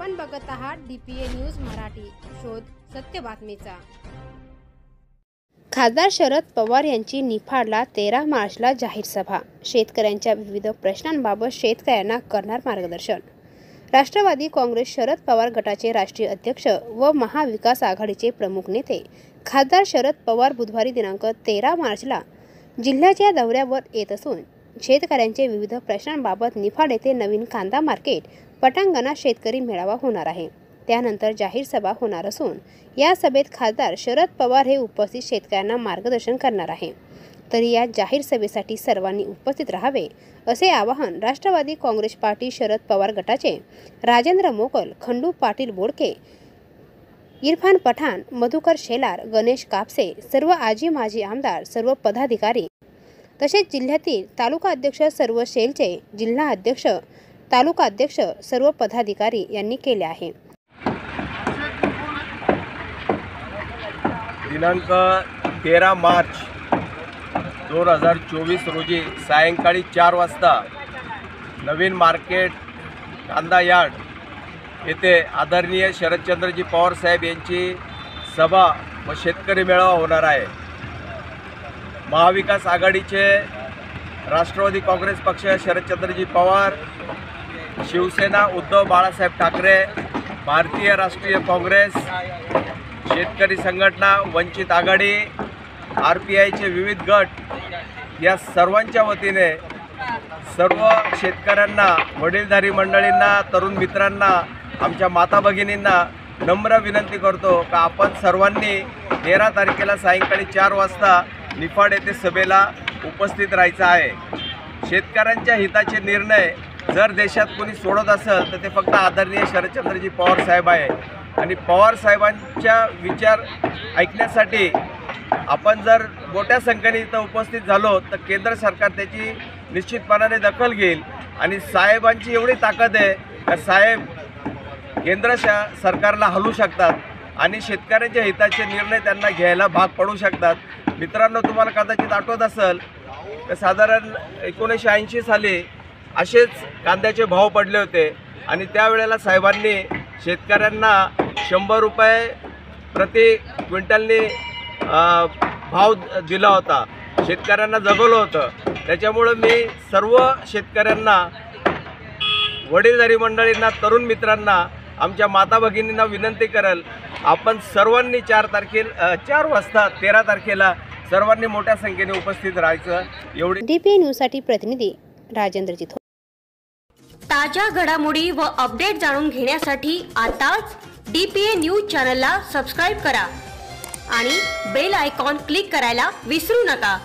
आपण बघत आहात डीपीए न्यूज मराठी, शोध सत्य बातमीचा। खासदार शरद पवार यांची निफाडला 13 मार्चला जाहीर सभा। शेतकऱ्यांच्या विविध प्रश्नांबाबत शेतकऱ्यांना करणार मार्गदर्शन। राष्ट्रवादी काँग्रेस शरद पवार गटाचे राष्ट्रीय अध्यक्ष व महाविकास आघाडीचे प्रमुख नेते खासदार शरद पवार बुधवारी दिनांक 13 मार्चला जिल्ह्याच्या दौऱ्यावर येत असून शेतकऱ्यांचे विविध प्रश्नांबाबत निफाड येथे नवीन कांदा मार्केट पटांगणात शेतकरी मेळावा होणार आहे। त्यानंतर जाहीर सभा होणार असून या सभेत खासदार शरद पवार हे उपस्थित शेतकऱ्यांना मार्गदर्शन करणार आहे। तरी या जाहीर सभेसाठी सर्वांनी उपस्थित राहावे असे आवाहन राष्ट्रवादी काँग्रेस पार्टी शरद पवार गटाचे राजेंद्र मोकल, खंडू पाटील बोडके, इरफान पठाण, मधुकर शेलार, गणेश कापसे, सर्व आजी माजी आमदार, सर्व पदाधिकारी तसेच जिल्ह्यातील तालुका अध्यक्ष, सर्व सेलचे जिल्हा अध्यक्ष, तालुका अध्यक्ष, सर्व पदाधिकारी यांनी केले आहे। दिनांक 13 मार्च 2024 रोजी सायंकाळी 4 वाजता नवीन मार्केट कांदा यार्ड येथे आदरणीय शरदचंद्रजी पवार साहेब यांची सभा व शेतकरी मेळावा होणार आहे। महाविकास आघाडीचे राष्ट्रवादी काँग्रेस पक्ष शरदचंद्रजी पवार, शिवसेना उद्धव बाळासाहेब ठाकरे, भारतीय राष्ट्रीय काँग्रेस, शेतकरी संघटना, वंचित आघाडी, RPIचे विविध गट या सर्वांच्या वतीने सर्व शेतकऱ्यांना, वडीलधारी मंडळींना, तरुण मित्रांना, आमच्या माता भगिनींना नम्र विनंती करतो का आपण सर्वांनी 13 तारखेला सायंकाळी 4 वाजता निफाड येथे सभेला उपस्थित राहायचं आहे। शेतकऱ्यांच्या हिताचे निर्णय जर देशात कोणी सोडत असेल तर ते फक्त आदरणीय शरदचंद्रजी पवार साहेब आहे आणि पवार साहेबांच्या विचार ऐकण्यासाठी आपण जर मोठ्या संख्येने इथं उपस्थित झालो तर केंद्र सरकार त्याची निश्चितपणाने दखल घेईल आणि साहेबांची एवढी ताकद आहे का साहेब केंद्र सरकारला हलवू शकतात आणि शेतकऱ्यांच्या हिताचे निर्णय त्यांना घ्यायला भाग पडू शकतात। मित्रांनो, तुम्हाला कदाचित आठवत असेल तर साधारण 1980 साली असेच कांद्याचे भाव पडले होते आणि त्यावेळेला साहेबांनी शेतकऱ्यांना 100 रुपये प्रति क्विंटलने भाव दिला होता, शेतकऱ्यांना जगवलं होतं। त्याच्यामुळे मी सर्व शेतकऱ्यांना, वडीलधारी मंडळींना, तरुण मित्रांना, आमच्या माता भगिनींना विनंती करेल, आपण सर्वांनी 4 वाजता 13 तारखेला सर्वांनी मोठ्या संख्येने उपस्थित राहायचं एवढी। डीपीए न्यूजसाठी प्रतिनिधी राजेंद्र जिथो। ताज्या घडामोडी व अपडेट जाणून घेण्यासाठी आताच डीपीए न्यूज चॅनलला सबस्क्राइब करा आणि बेल आयकॉन क्लिक करायला विसरू नका।